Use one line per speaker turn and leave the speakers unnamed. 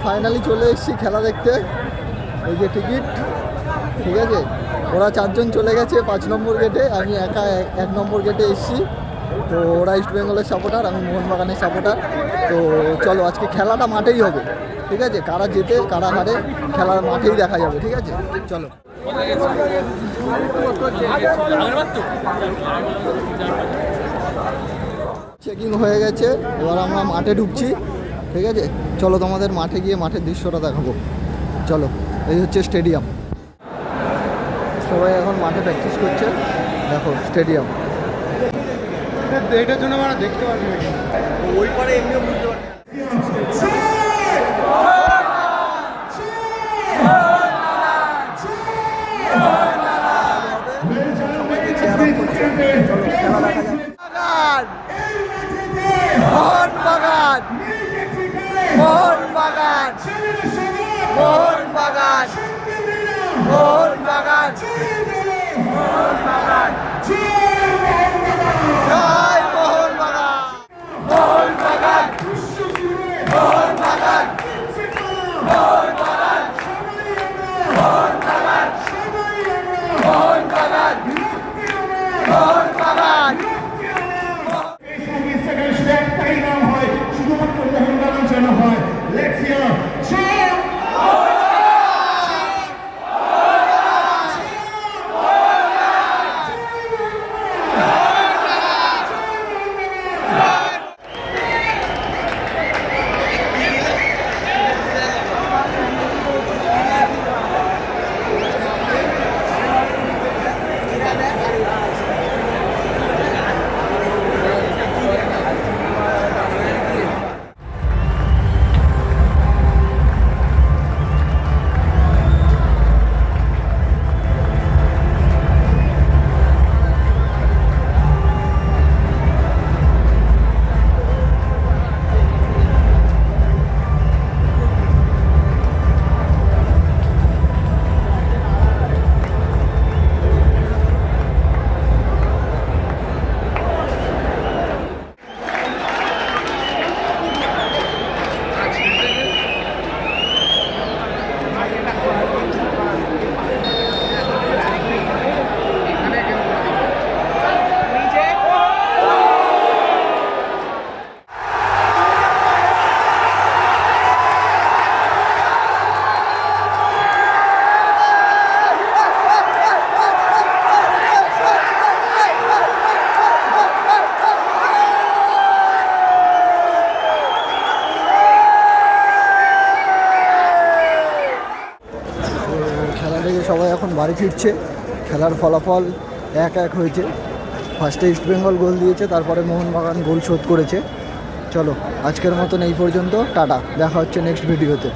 Finally চলে এসেছি খেলা দেখতে। এই যে টিকিট, ঠিক আছে। ওরা 4 জন চলে গেছে 5 নম্বর গেটে, আমি একা 1 নম্বর গেটে এসেছি। তো ওরা ইস্ট বেঙ্গলের সাপোর্টার, আমি মোহনবাগানের সাপোর্টার। তো চলো আজকে খেলাটা মাঠেই হবে, ঠিক আছে। কারা জেতে কারা হারে খেলার মাঠেই দেখা যাবে, ঠিক আছে। চলো চেকিং হয়ে গেছে, এবার আমরা মাঠে ঢুকছি, ঠিক আছে। চলো তোমাদের মাঠে গিয়ে মাঠের দৃশ্যটা দেখাবো। চলো, এই হচ্ছে স্টেডিয়াম। সবাই এখন মাঠে প্র্যাকটিস করছে, দেখো স্টেডিয়াম।
এটার জন্য আমরা দেখতে পারবো ওই পারে এমনিও বুঝতে পারবো।
মোহনবাগান, মোহনবাগান, মোহনবাগান, মোহনবাগান, মোহনবাগান, জয় মোহনবাগান, মোহনবাগান, মোহনবাগান, মোহনবাগান, মোহনবাগান, মোহনবাগান, মোহনবাগান।
একটাই নাম হয়, শুধুমাত্র মোহনবাগান যেন হয়। লেটস হিয়ার
সবাই এখন বাড়ি ফিরছে। খেলার ফলাফল 1-1 হয়েছে। ফার্স্টে ইস্টবেঙ্গল গোল দিয়েছে, তারপরে মোহনবাগান গোল শোধ করেছে। চলো আজকের মতন এই পর্যন্ত, টাটা। দেখা হচ্ছে নেক্সট ভিডিওতে।